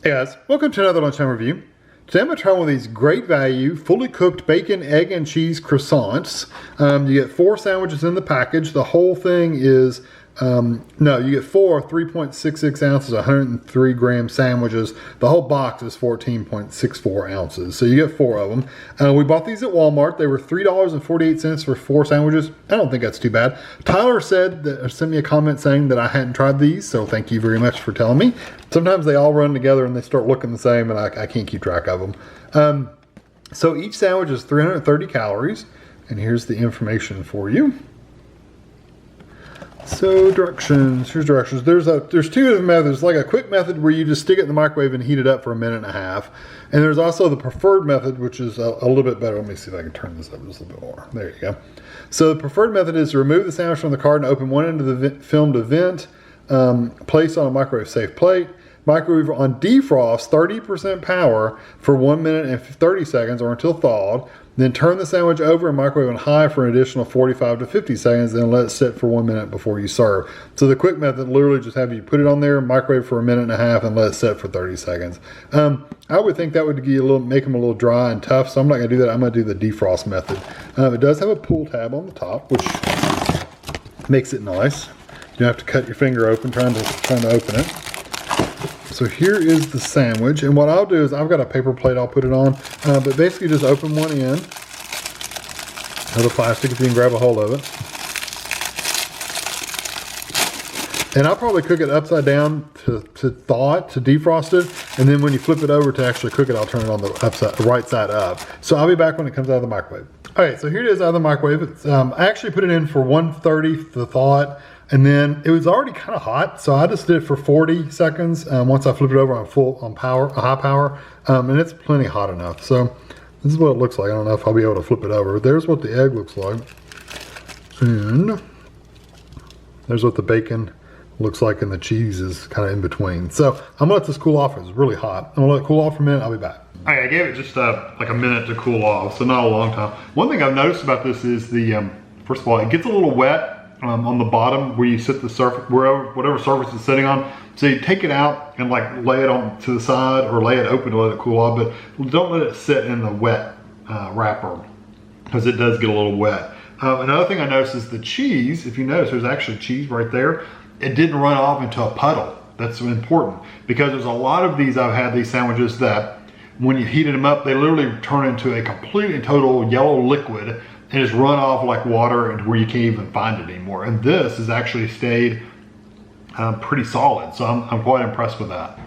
Hey guys, welcome to another Lunchtime review. Today I'm going to try one of these great value, fully cooked bacon, egg, and cheese croissants. You get 4 sandwiches in the package. The whole thing is, you get 4 3.66 ounces, 103 gram sandwiches. The whole box is 14.64 ounces. So you get 4 of them. We bought these at Walmart. They were $3.48 for 4 sandwiches. I don't think that's too bad. Tyler sent me a comment saying that I hadn't tried these, so thank you very much for telling me. Sometimes they all run together and they start looking the same and I can't keep track of them. So each sandwich is 330 calories, and here's the information for you. So directions, here's directions. There's 2 different methods, like a quick method where you just stick it in the microwave and heat it up for 1.5 minutes. And there's also the preferred method, which is a little bit better. Let me see if I can turn this up just a little bit more. There you go. So the preferred method is to remove the sandwich from the carton, open one end of the film to vent, place on a microwave safe plate, microwave on defrost 30% power for 1 minute and 30 seconds or until thawed. Then turn the sandwich over and microwave on high for an additional 45 to 50 seconds, then let it sit for 1 minute before you serve. So the quick method literally just have you put it on there, microwave for 1.5 minutes, and let it sit for 30 seconds. I would think that would make them a little dry and tough, so I'm not gonna do that. I'm gonna do the defrost method. It does have a pull tab on the top, which makes it nice. You don't have to cut your finger open trying to open it. So here is the sandwich, and what I'll do is I've got a paper plate I'll put it on, but basically just open one end of the plastic if you can grab a hold of it. And I'll probably cook it upside down to thaw it, to defrost it, and then when you flip it over to actually cook it, I'll turn it on the right side up. So I'll be back when it comes out of the microwave. All right, so here it is out of the microwave. I actually put it in for 130 to thaw it. And then it was already kind of hot, so I just did it for 40 seconds once I flipped it over on high power, and it's plenty hot enough. So this is what it looks like. I don't know if I'll be able to flip it over. There's what the egg looks like, and there's what the bacon looks like, and the cheese is kind of in between. So I'm gonna let this cool off. It's really hot. I'm gonna let it cool off for a minute. I'll be back. All right, I gave it just like a minute to cool off, so not a long time. One thing I've noticed about this is the first of all, it gets a little wet on the bottom where you sit the surface, whatever surface it's sitting on. So you take it out and like lay it on to the side or lay it open to let it cool off, but don't let it sit in the wet wrapper because it does get a little wet. Another thing I noticed is the cheese. If you notice, there's actually cheese right there. It didn't run off into a puddle. That's important because there's a lot of these, I've had these sandwiches that when you heated them up, they literally turn into a complete and total yellow liquid and just run off like water and where you can't even find it anymore. And this has actually stayed pretty solid. So I'm quite impressed with that.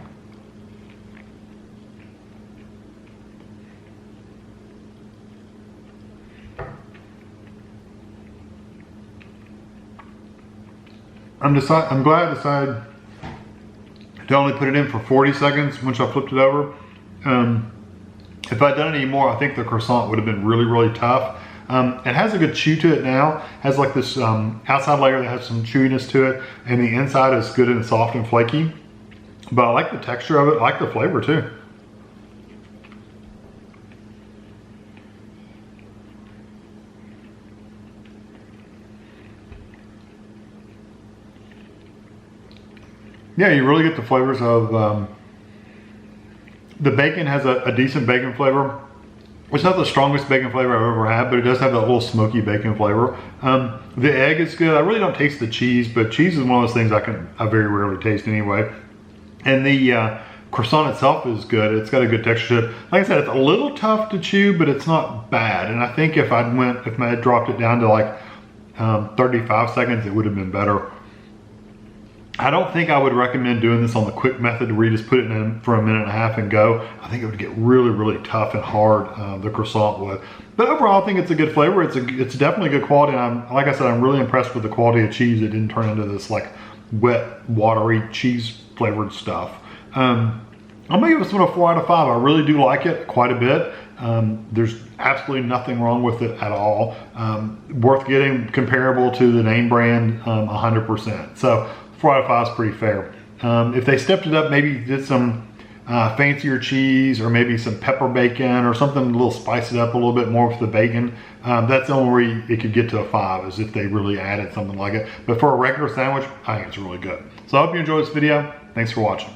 I'm glad I decided to only put it in for 40 seconds once I flipped it over. If I'd done it anymore, I think the croissant would have been really, really tough. It has a good chew to it now. It has like this outside layer that has some chewiness to it, and the inside is good and soft and flaky. But I like the texture of it. I like the flavor too. Yeah, you really get the flavors of the bacon. Has a decent bacon flavor. It's not the strongest bacon flavor I've ever had, but it does have that little smoky bacon flavor. The egg is good. I really don't taste the cheese, but cheese is one of those things I very rarely taste anyway. And the croissant itself is good. It's got a good texture to it. Like I said, it's a little tough to chew, but it's not bad. And I think if I had dropped it down to like 35 seconds, it would have been better. I don't think I would recommend doing this on the quick method where you just put it in for 1.5 minutes and go. I think it would get really, really tough and hard, the croissant would. But overall, I think it's a good flavor. It's definitely good quality. And like I said, I'm really impressed with the quality of cheese. It didn't turn into this like wet, watery, cheese flavored stuff. I'm gonna give this one a 4 out of 5. I really do like it quite a bit. There's absolutely nothing wrong with it at all. Worth getting, comparable to the name brand, 100%. So 4 out of 5 is pretty fair. If they stepped it up, maybe did some fancier cheese or maybe some pepper bacon or something a little, spice it up a little bit more with the bacon, that's the only way it could get to a 5, is if they really added something like it. But for a regular sandwich, I think it's really good. So I hope you enjoyed this video. Thanks for watching.